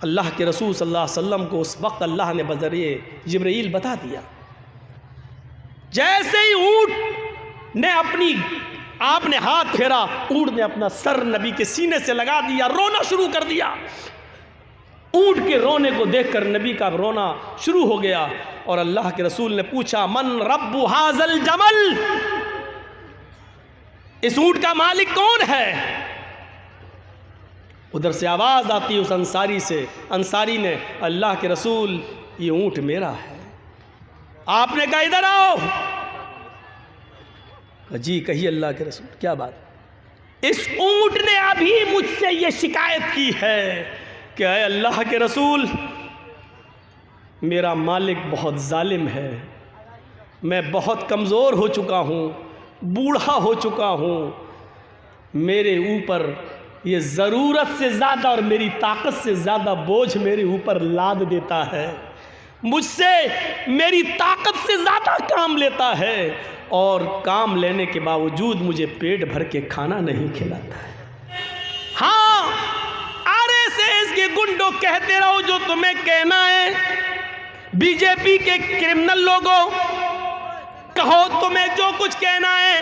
अल्लाह के रसूल सल्लल्लाहु अलैहि वसल्लम को उस वक्त अल्लाह ने बज़रिए जिब्रील बता दिया। जैसे ही ऊँट ने आपने हाथ फेरा, ऊँट ने अपना सर नबी के सीने से लगा दिया, रोना शुरू कर दिया। ऊँट के रोने को देखकर नबी का रोना शुरू हो गया और अल्लाह के रसूल ने पूछा, मन रब्बु हाज़ल जमल, इस ऊँट का मालिक कौन है? उधर से आवाज़ आती है उस अंसारी से, अंसारी ने, अल्लाह के रसूल ये ऊँट मेरा है। आपने कहा इधर आओ। जी कहिए अल्लाह के रसूल, क्या बात? इस ऊँट ने अभी मुझसे ये शिकायत की है कि अय अल्लाह के रसूल, मेरा मालिक बहुत जालिम है, मैं बहुत कमज़ोर हो चुका हूँ, बूढ़ा हो चुका हूँ, मेरे ऊपर ये ज़रूरत से ज़्यादा और मेरी ताकत से ज़्यादा बोझ मेरे ऊपर लाद देता है, मुझसे मेरी ताकत से ज़्यादा काम लेता है और काम लेने के बावजूद मुझे पेट भर के खाना नहीं खिलाता है। हाँ, आरएसएस के गुंडों कहते रहो जो तुम्हें कहना है, बीजेपी के क्रिमिनल लोगों कहो तुम्हें जो कुछ कहना है,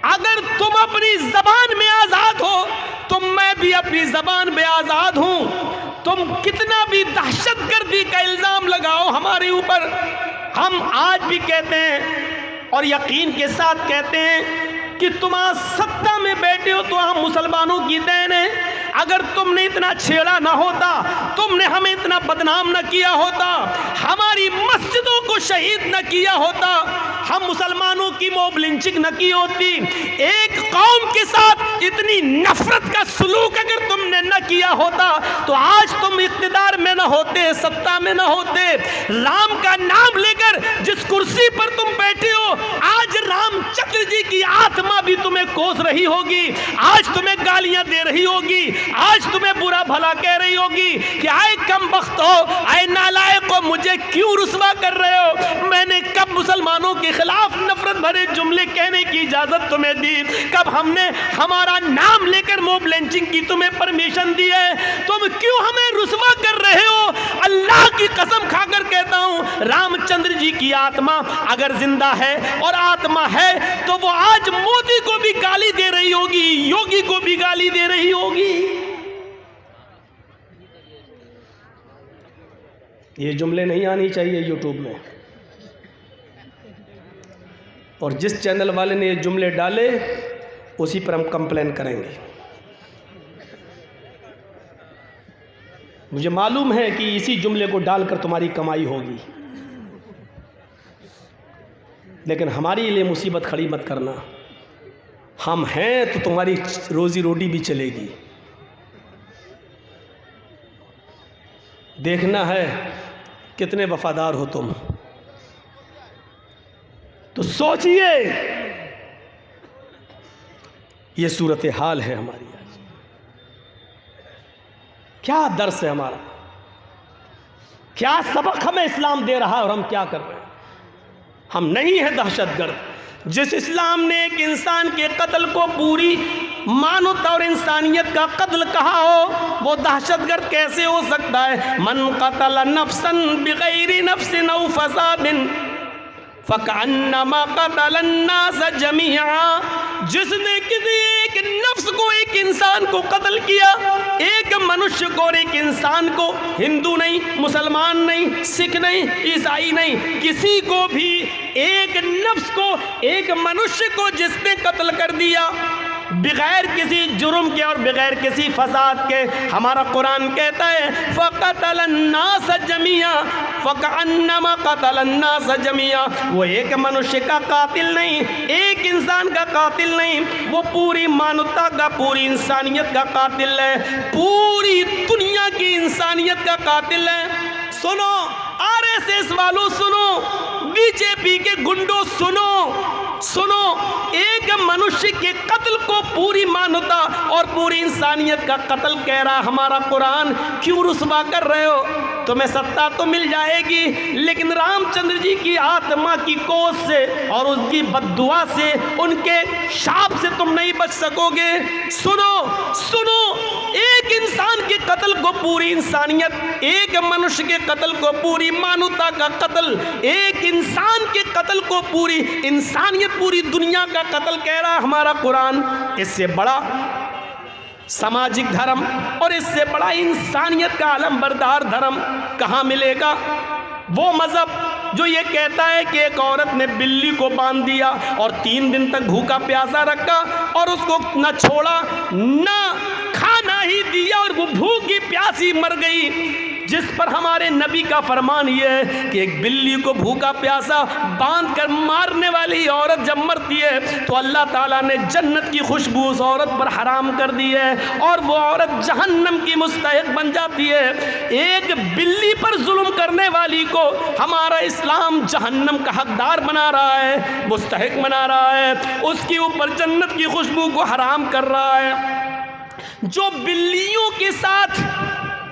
अगर तुम अपनी ज़बान में आज़ाद हो तो मैं भी अपनी ज़बान में आज़ाद हूँ। तुम कितना भी दहशतगर्दी का इल्ज़ाम लगाओ हमारे ऊपर, हम आज भी कहते हैं और यकीन के साथ कहते हैं कि तुम आज सत्ता में बैठे हो तो हम मुसलमानों की देन है। अगर तुमने इतना छेड़ा ना होता, तुमने हमें इतना बदनाम न किया होता, हमारी मस्जिदों को शहीद न किया होता, हम मुसलमानों की मॉब लिंचिंग न की होती, एक कौम के साथ इतनी नफरत का सलूक अगर तुमने न किया होता तो आज तुम इख्तिदार में न होते, सत्ता में न होते। राम का नाम लेकर जिस कुर्सी पर तुम बैठे हो, आज रामचंद्र जी की आत्मा भी तुम्हें कोस रही होगी, आज तुम्हें गालियां दे रही होगी, आज तुम्हें बुरा भला कह रही होगी कि आए कम बख्त हो, आए नालायक हो, मुझे क्यों रुस्वा कर रहे हो? मैंने कब मुसलमानों के खिलाफ नफरत भरे जुमले कहने की इजाजत तुम्हें दी? कब हमने हमारा नाम लेकर मॉब लिंचिंग की तुम्हें परमिशन दी है? तुम क्यों हमें रुस्वा कर रहे हो? अल्लाह की कसम खाकर कहता हूं, रामचंद्र जी की आत्मा अगर जिंदा है और आत्मा है तो वो आज मोदी को भी गाली दे रही होगी, योगी को भी गाली दे रही होगी। ये जुमले नहीं आनी चाहिए यूट्यूब में, और जिस चैनल वाले ने ये जुमले डाले उसी पर हम कंप्लेन करेंगे। मुझे मालूम है कि इसी जुमले को डालकर तुम्हारी कमाई होगी, लेकिन हमारे लिए मुसीबत खड़ी मत करना। हम हैं तो तुम्हारी रोजी रोटी भी चलेगी। देखना है कितने वफादार हो तुम। तो सोचिए, ये सूरत हाल है हमारी आज। क्या दर्स है हमारा, क्या सबक हमें इस्लाम दे रहा है और हम क्या कर रहे हैं? हम नहीं हैं दहशतगर्द। जिस इस्लाम ने एक इंसान के कत्ल को पूरी मानवता और इंसानियत का कत्ल कहा हो, वो दहशतगर्द कैसे हो सकता है? मन कतल नफ्सन बिगैरि नफ्सिन औ फसादिन फकअन्नमा कतल अन्नास जमीआ। जिसने किसी एक नफ्स को, एक इंसान को कत्ल किया, एक मनुष्य को और एक इंसान को, हिंदू नहीं, मुसलमान नहीं, सिख नहीं, ईसाई नहीं, किसी को भी एक नफ्स को, एक मनुष्य को जिसने कत्ल कर दिया बगैर किसी जुर्म के और बगैर किसी फसाद के, हमारा कुरान कहता है फ़क़तल अन्नास जमीआ फ़कअन्नमा क़तल अन्नास जमीआ। वो एक मनुष्य का कातिल नहीं, एक इंसान का कातिल नहीं, वो पूरी मानवता का, पूरी इंसानियत का कातिल है, पूरी दुनिया की इंसानियत का कातिल है। सुनो आरएसएस वालों, सुनो बीजेपी के गुंडों, सुनो, एक मनुष्य के कत्ल को पूरी मानवता और पूरी इंसानियत का कत्ल कह रहा हमारा कुरान। क्यों रुस्वा कर रहे हो? तुम्हें सत्ता तो मिल जाएगी, लेकिन रामचंद्र जी की आत्मा की कोस से और उसकी बद्दुआ से, उनके शाप से तुम नहीं बच सकोगे। सुनो एक इंसान के कत्ल को पूरी इंसानियत, एक मनुष्य के कत्ल को पूरी मानवता का कत्ल, एक इंसान के कत्ल को पूरी इंसानियत, पूरी दुनिया का कत्ल कह रहा हमारा कुरान। इससे बड़ा सामाजिक धर्म और इससे बड़ा इंसानियत का अलंबरदार धर्म कहाँ मिलेगा? वो मजहब जो ये कहता है कि एक औरत ने बिल्ली को बांध दिया और 3 दिन तक भूखा प्यासा रखा और उसको न छोड़ा न खाना ही दिया और वो भूखी प्यासी मर गई, जिस पर हमारे नबी का फरमान ये है कि एक बिल्ली को भूखा प्यासा बांध कर मारने वाली औरत जब मरती है तो अल्लाह ताला ने जन्नत की खुशबू उस औरत पर हराम कर दी है और वो औरत जहन्नम की मुस्तहिक बन जाती है। एक बिल्ली पर जुल्म करने वाली को हमारा इस्लाम जहन्नम का हकदार बना रहा है, मुस्तहिक बना रहा है, उसके ऊपर जन्नत की खुशबू को हराम कर रहा है। जो बिल्लियों के साथ,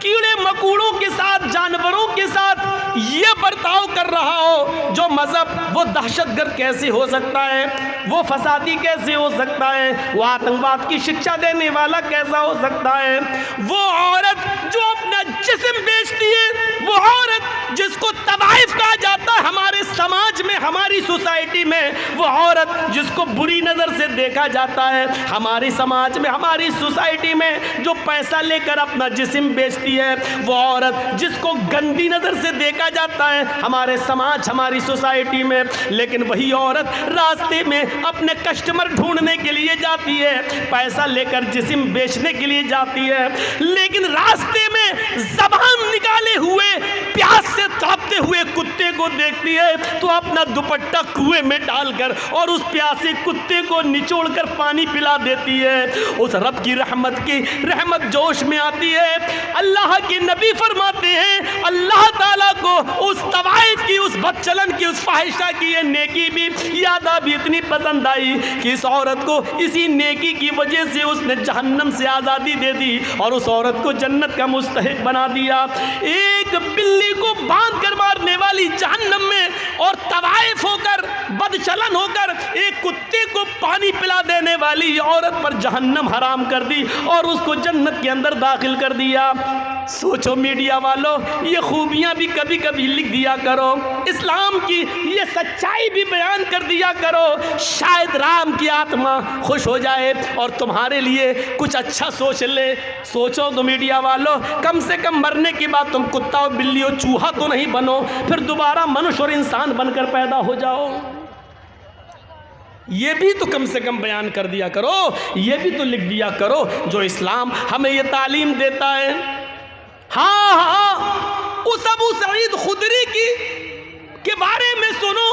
कीड़े मकोड़ों के साथ, जानवरों के साथ ये बर्ताव कर रहा हो, जो मजहब, वो दहशतगर्द कैसे हो सकता है, वो फसादी कैसे हो सकता है, वो आतंकवाद की शिक्षा देने वाला कैसा हो सकता है? वो औरत जो अपना जिस्म बेचती है, वो औरत जिसको तवाइफ कहा जाता है हमारे समाज में, हमारी सोसाइटी में, वो औरत जिसको बुरी नज़र से देखा जाता है हमारे समाज में, हमारी सोसाइटी में, जो पैसा लेकर अपना जिस्म बेचती है, वो औरत जिसको गंदी नज़र से देखा जाता है हमारे समाज, हमारी सोसाइटी में, लेकिन वही औरत रास्ते में अपने कस्टमर ढूंढने के लिए जाती है, पैसा लेकर जिस्म बेचने के लिए जाती है, लेकिन रास्ते में ज़बान निकाले हुए प्यास से तड़पते हुए कुत्ते को देखती है तो अपना दुपट्टा कुएं में डालकर और उस प्यासे कुत्ते को निचोड़कर पानी पिला देती है। उस रब की रहमत जोश में आती है। अल्लाह के नबी फरमाते हैं अल्लाह ताला को उस तवाइफ की, उस बदचलन की, उस फाहिशा की ये नेकी भी, यादा भी इतनी पसंद आई कि इस औरत को इसी नेकी की वजह से उसने जहन्नम से आज़ादी दे दी और उस औरत को जन्नत का मुस्तहिक बना दिया। एक बिल्ली को बांध कर मारने वाली जहन्नम में और तवाइफ होकर, बदचलन होकर एक कुत्ते को पानी पिला देने वाली औरत पर जहन्नम हराम कर दी और उसको जन्नत के अंदर दाखिल कर दिया। सोचो मीडिया वालों, ये खूबियाँ भी कभी कभी लिख दिया करो, इस्लाम की ये सच्चाई भी बयान कर दिया करो, शायद राम की आत्मा खुश हो जाए और तुम्हारे लिए कुछ अच्छा सोच ले। सोचो तो मीडिया वालों, कम से कम मरने के बाद तुम कुत्ता और बिल्ली और चूहा तो नहीं बनो, फिर दोबारा मनुष्य और इंसान बनकर पैदा हो जाओ। ये भी तो कम से कम बयान कर दिया करो, ये भी तो लिख दिया करो जो इस्लाम हमें ये तालीम देता है। हाँ, उस अबू सईद खुदरी के बारे में सुनो।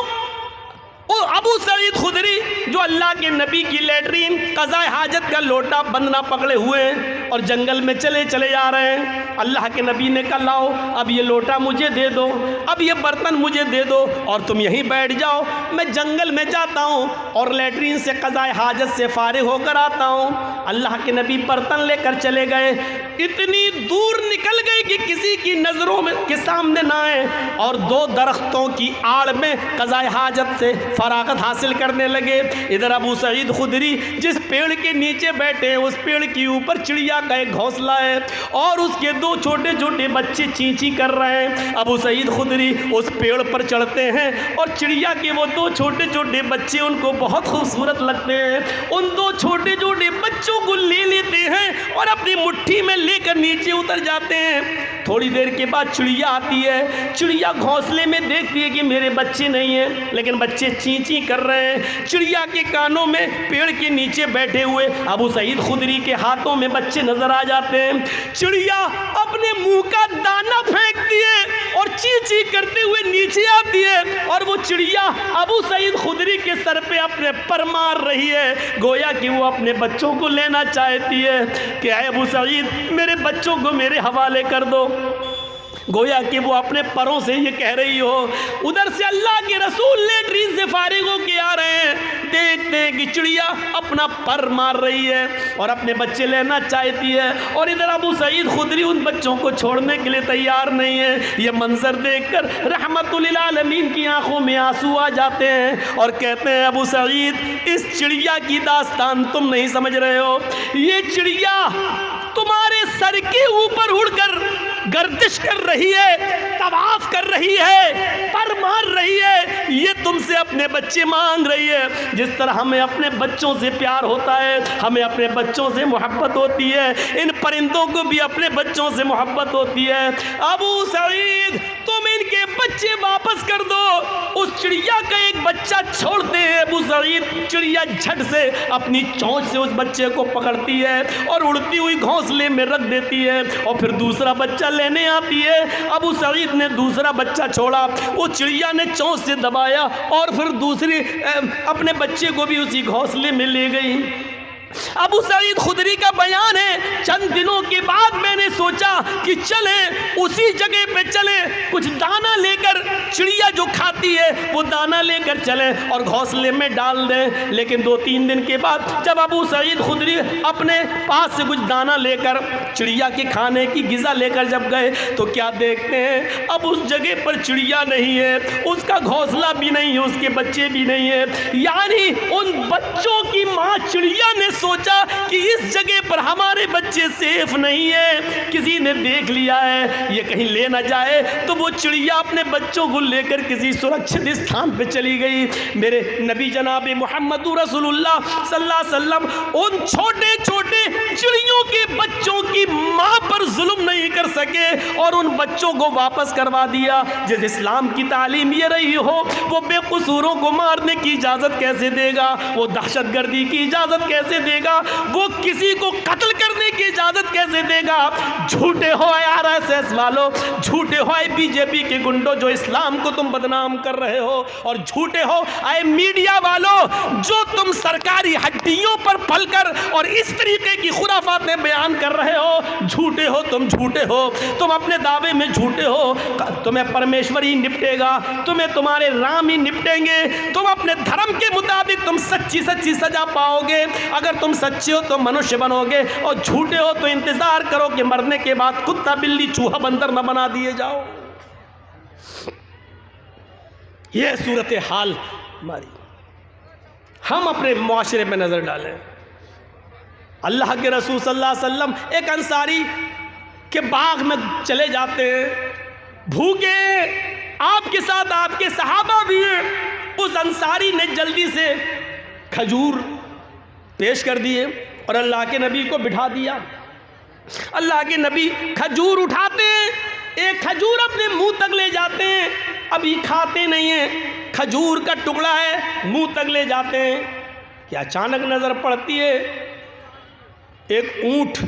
वो अबू सईद खुदरी जो अल्लाह के नबी की लेटरीन, क़ज़ाए हाजत का लोटा बंदना पकड़े हुए हैं और जंगल में चले जा रहे हैं। अल्लाह के नबी ने कहा लाओ अब ये लोटा मुझे दे दो, अब ये बर्तन मुझे दे दो और तुम यहीं बैठ जाओ, मैं जंगल में जाता हूँ और लेटरीन से क़ज़ाए हाजत से फारिग होकर आता हूँ। अल्लाह के नबी बर्तन लेकर चले गए, इतनी दूर निकल गए कि किसी की नज़रों में के सामने ना आए और 2 दरख्तों की आड़ में क़ज़ाए हाजत से फरागत हासिल करने लगे। इधर अबू सईद खुदरी जिस पेड़ के नीचे बैठे हैं उस पेड़ के ऊपर चिड़िया का एक घोंसला है और उसके 2 छोटे छोटे बच्चे चींची कर रहे हैं। अबू सईद खुदरी उस पेड़ पर चढ़ते हैं और चिड़िया के वो 2 छोटे छोटे बच्चे उनको बहुत खूबसूरत लगते हैं। उन 2 छोटे छोटे बच्चों को ले लेते हैं और अपनी मुट्ठी में लेकर नीचे उतर जाते हैं। थोड़ी देर के बाद चिड़िया आती है, चिड़िया घोंसले में देखती है कि मेरे बच्चे नहीं हैं, लेकिन बच्चे चींची कर रहे हैं। चिड़िया के कानों में पेड़ के नीचे बैठे हुए अबू सईद खुदरी के हाथों में बच्चे नजर आ जाते हैं। चिड़िया अपने मुंह का दाना फेंकती है और चींची करते हुए नीचे आती है और वो चिड़िया अबू सईद खुदरी के सर पे अपने पर मार रही है, गोया कि वो अपने बच्चों को लेना चाहती है कि अबू सईद मेरे बच्चों को मेरे हवाले कर दो। गोया कि वो अपने परों से ये कह रही हो। उधर से अल्लाह के रसूल लेटरीन से फारिग होके आ रहे हैं, देखते हैं कि चिड़िया अपना पर मार रही है और अपने बच्चे लेना चाहती है और इधर अबू सईद खुदरी उन बच्चों को छोड़ने के लिए तैयार नहीं है। ये मंजर देखकर रहमतुल लिल आलमीन की आंखों में आंसू आ जाते हैं और कहते हैं अबू सईद इस चिड़िया की दास्तान तुम नहीं समझ रहे हो, ये चिड़िया तुम्हारे तुम्हारे सर के ऊपर उड़कर गर्दिश कर रही है, तवाफ कर रही है, पर मार रही है, ये तुमसे अपने बच्चे मांग रही है। जिस तरह हमें अपने बच्चों से प्यार होता है, हमें अपने बच्चों से मोहब्बत होती है, इन परिंदों को भी अपने बच्चों से मोहब्बत होती है। अबू सईद, तुम इनके बच्चे वापस कर दो। उस चिड़िया का एक बच्चा छोड़ते हैं। अबू सईद, चिड़िया झट से अपनी चोंच से उस बच्चे को पकड़ती है और उड़ती हुई घोंसले में रख देती है और फिर दूसरा बच्चा लेने आती है। अबू सईद ने दूसरा बच्चा छोड़ा, वो चिड़िया ने चोंच से दबाया और फिर दूसरी अपने बच्चे को भी उसी घोंसले में ले गई। अबू सईद खुदरी का बयान है, चंद दिनों के बाद मैंने सोचा कि चलें उसी जगह पे चलें, कुछ दाना लेकर, चिड़िया जो खाती है वो दाना लेकर चलें और घोंसले में डाल दें। लेकिन 2-3 दिन के बाद जब अबू सईद खुदरी अपने पास से कुछ दाना लेकर, चिड़िया के खाने की ग़िज़ा लेकर जब गए तो क्या देखते हैं, अब उस जगह पर चिड़िया नहीं है, उसका घोंसला भी नहीं है, उसके बच्चे भी नहीं है। यानी उन बच्चों की माँ चिड़िया ने सोचा कि इस जगह पर हमारे बच्चे सेफ नहीं है, किसी ने देख लिया है, ये कहीं ले ना जाए, तो वो चिड़िया अपने बच्चों को लेकर किसी सुरक्षित स्थान पे चली गई। मेरे नबी जनाब मोहम्मद रसूलुल्लाह सल्लल्लाहु अलैहि वसल्लम उन छोटे छोटे चिड़ियों के बच्चों की माँ पर जुल्म नहीं कर सके और उन बच्चों को वापस करवा दिया। जिस इस्लाम की तालीम ये रही हो, वो बेकसूरों को मारने की इजाज़त कैसे देगा, वो दहशतगर्दी की इजाज़त कैसे देगा, वो किसी को कत्ल करने की इजाज़त कैसे देगा। झूठे हो आरएसएस वालों, झूठे हो बीजेपी के गुंडों जो इस्लाम को तुम बदनाम कर रहे हो, और झूठे हो आए मीडिया वालों जो तुम सरकारी हड्डियों पर पलकर और इस तरीके की खुराफातें बयान कर रहे हो। झूठे हो तुम, झूठे हो तुम, अपने दावे में झूठे हो। तुम्हें परमेश्वर ही निपटेगा, तुम्हें तुम्हारे राम ही निपटेंगे, तुम अपने धर्म के मुताबिक तुम सच्ची सच्ची सजा पाओगे। अगर तुम सच्चे हो तो मनुष्य बनोगे, और झूठे हो तो इंतजार करो कि मरने के बाद कुत्ता बिल्ली चूहा बंदर न बना दिए जाओ। यह सूरत हाल हमारी। हम अपने मुआशरे में नजर डालें। अल्लाह के रसूल सल्लल्लाहु अलैहि वसल्लम एक अंसारी के बाग में चले जाते हैं, भूखे, आपके साथ आपके सहाबा भी हैं। उस अंसारी ने जल्दी से खजूर पेश कर दिए और अल्लाह के नबी को बिठा दिया। अल्लाह के नबी खजूर उठाते हैं, एक खजूर अपने मुंह तक ले जाते हैं, अभी खाते नहीं हैं, खजूर का टुकड़ा है, मुंह तक ले जाते हैं कि अचानक नज़र पड़ती है एक ऊंट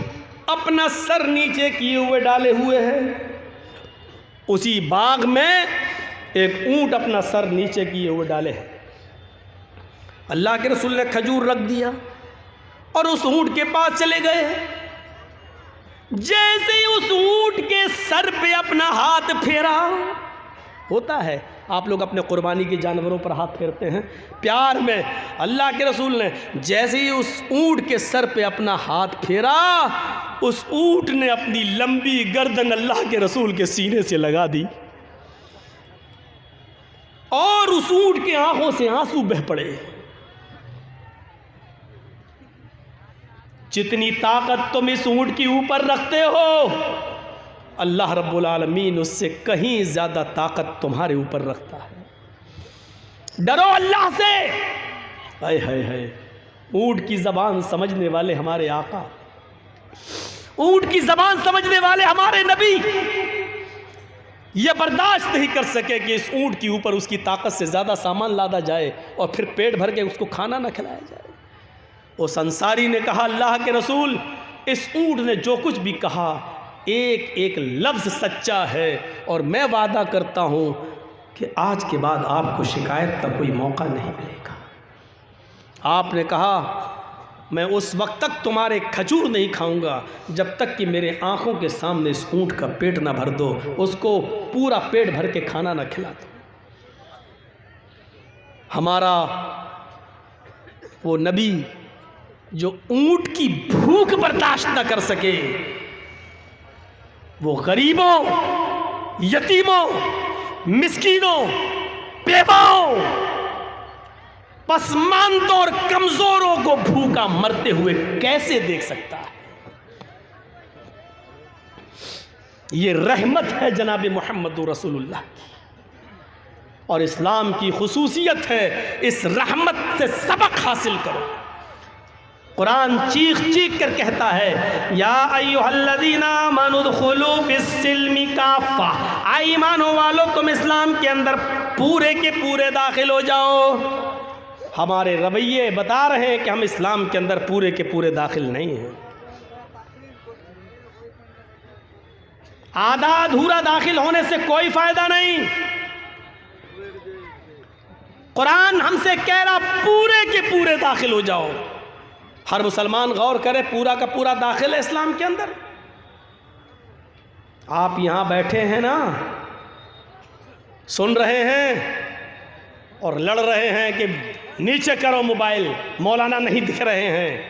अपना सर नीचे किए हुए डाले हुए है। उसी बाग में एक ऊंट अपना सर नीचे किए हुए डाले है। अल्लाह के रसूल ने खजूर रख दिया और उस ऊंट के पास चले गए। जैसे ही उस ऊंट के सर पे अपना हाथ फेरा, होता है आप लोग अपने कुर्बानी के जानवरों पर हाथ फेरते हैं प्यार में, अल्लाह के रसूल ने जैसे ही उस ऊंट के सर पे अपना हाथ फेरा, उस ऊंट ने अपनी लंबी गर्दन अल्लाह के रसूल के सीने से लगा दी और उस ऊंट के आंखों से आंसू बह पड़े। जितनी ताकत तुम इस ऊंट के ऊपर रखते हो, अल्लाह रब्बुल आलमीन उससे कहीं ज़्यादा ताकत तुम्हारे ऊपर रखता है। डरो अल्लाह से। हाय हाय हाय, ऊंट की ज़बान समझने वाले हमारे आका, ऊंट की ज़बान समझने वाले हमारे नबी ये बर्दाश्त नहीं कर सके कि इस ऊंट के ऊपर उसकी ताकत से ज़्यादा सामान लादा जाए और फिर पेट भर के उसको खाना न खिलाया जाए। उस अंसारी ने कहा, अल्लाह के रसूल, इस ऊंट ने जो कुछ भी कहा एक एक लफ्ज़ सच्चा है और मैं वादा करता हूँ कि आज के बाद आपको शिकायत का कोई मौका नहीं मिलेगा। आपने कहा, मैं उस वक्त तक तुम्हारे खजूर नहीं खाऊंगा जब तक कि मेरे आँखों के सामने इस ऊँट का पेट ना भर दो, उसको पूरा पेट भर के खाना ना खिला दो। हमारा वो नबी जो ऊँट की भूख बर्दाश्त न कर सके, वो गरीबों, यतीमों, मिस्कीनों, बेवाओं, पसमानदों और कमजोरों को भूखा मरते हुए कैसे देख सकता है। ये रहमत है जनाब मुहम्मद रसूलुल्लाह की, और इस्लाम की खुसूसियत है इस रहमत से सबक हासिल करो। कुरान चीख चीख कर कहता है, या अय्युहल्लज़ीना आमनू उदखुलू फिस्सिल्मि काफ़ा, आई ईमानो वालो तुम इस्लाम के अंदर पूरे के पूरे दाखिल हो जाओ। हमारे रवैये बता रहे हैं कि हम इस्लाम के अंदर पूरे के पूरे दाखिल नहीं हैं। आधा अधूरा दाखिल होने से कोई फायदा नहीं। कुरान हमसे कह रहा पूरे के पूरे दाखिल हो जाओ। हर मुसलमान गौर करे, पूरा का पूरा दाखिल है इस्लाम के अंदर। आप यहां बैठे हैं ना, सुन रहे हैं और लड़ रहे हैं कि नीचे करो मोबाइल, मौलाना नहीं दिख रहे हैं,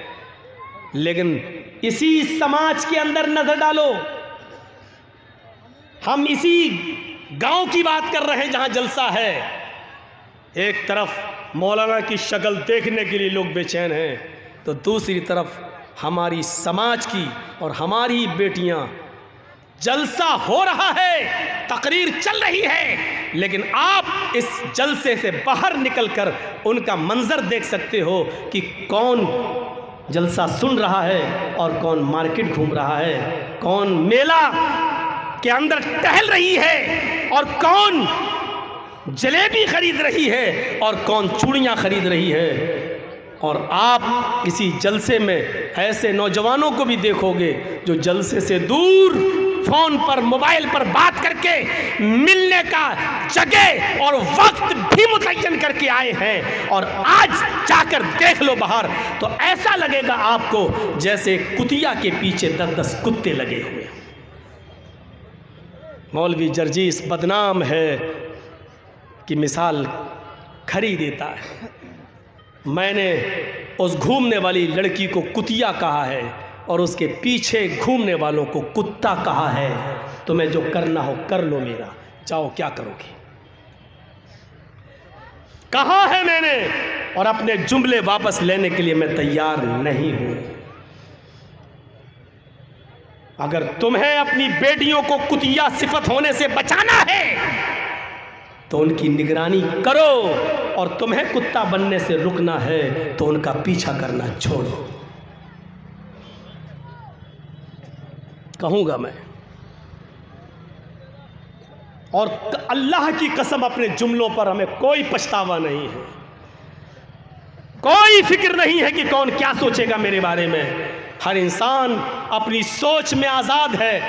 लेकिन इसी समाज के अंदर नजर डालो। हम इसी गांव की बात कर रहे हैं जहां जलसा है। एक तरफ मौलाना की शक्ल देखने के लिए लोग बेचैन हैं, तो दूसरी तरफ हमारी समाज की और हमारी बेटियां, जलसा हो रहा है, तकरीर चल रही है, लेकिन आप इस जलसे से बाहर निकलकर उनका मंजर देख सकते हो कि कौन जलसा सुन रहा है और कौन मार्केट घूम रहा है, कौन मेला के अंदर टहल रही है और कौन जलेबी खरीद रही है और कौन चूड़ियाँ खरीद रही है। और आप इसी जलसे में ऐसे नौजवानों को भी देखोगे जो जलसे से दूर फ़ोन पर, मोबाइल पर बात करके मिलने का जगह और वक्त भी मुतय्यन करके आए हैं, और आज जाकर देख लो बाहर तो ऐसा लगेगा आपको जैसे कुतिया के पीछे 10-10 कुत्ते लगे हुए। मौलवी जर्जीस बदनाम है कि मिसाल खरी देता है। मैंने उस घूमने वाली लड़की को कुतिया कहा है और उसके पीछे घूमने वालों को कुत्ता कहा है। तुम्हें जो करना हो कर लो, मेरा चाहो क्या करोगे। कहा है मैंने, और अपने जुमले वापस लेने के लिए मैं तैयार नहीं हूं। अगर तुम्हें अपनी बेटियों को कुतिया सिफत होने से बचाना है तो उनकी निगरानी करो, और तुम्हें कुत्ता बनने से रुकना है तो उनका पीछा करना छोड़ो। कहूंगा मैं, और अल्लाह की कसम अपने जुमलों पर हमें कोई पछतावा नहीं है, कोई फिक्र नहीं है कि कौन क्या सोचेगा मेरे बारे में। हर इंसान अपनी सोच में आज़ाद है,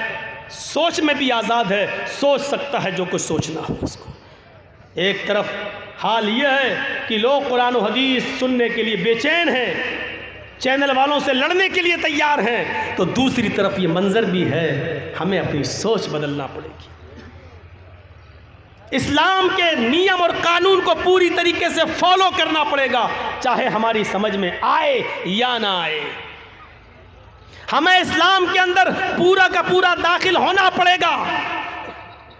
सोच में भी आज़ाद है, सोच सकता है जो कुछ सोचना हो उसको। एक तरफ हाल यह है कि लोग कुरान और हदीस सुनने के लिए बेचैन हैं, चैनल वालों से लड़ने के लिए तैयार हैं, तो दूसरी तरफ ये मंजर भी है, हमें अपनी सोच बदलना पड़ेगी। इस्लाम के नियम और कानून को पूरी तरीके से फॉलो करना पड़ेगा, चाहे हमारी समझ में आए या ना आए। हमें इस्लाम के अंदर पूरा का पूरा दाखिल होना पड़ेगा।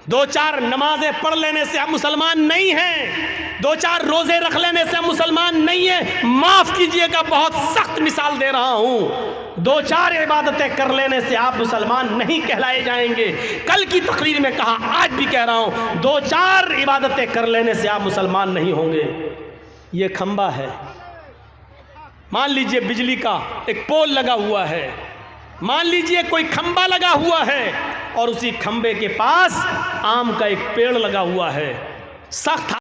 2-4 नमाजें पढ़ लेने से हम मुसलमान नहीं हैं, 2-4 रोजे रख लेने से हम मुसलमान नहीं हैं। माफ कीजिएगा, बहुत सख्त मिसाल दे रहा हूं। 2-4 इबादतें कर लेने से आप मुसलमान नहीं कहलाए जाएंगे। कल की तकरीर में कहा, आज भी कह रहा हूं, 2-4 इबादतें कर लेने से आप मुसलमान नहीं होंगे। ये खंबा है, मान लीजिए बिजली का एक पोल लगा हुआ है, मान लीजिए कोई खंबा लगा हुआ है और उसी खंबे के पास आम का एक पेड़ लगा हुआ है। सख्त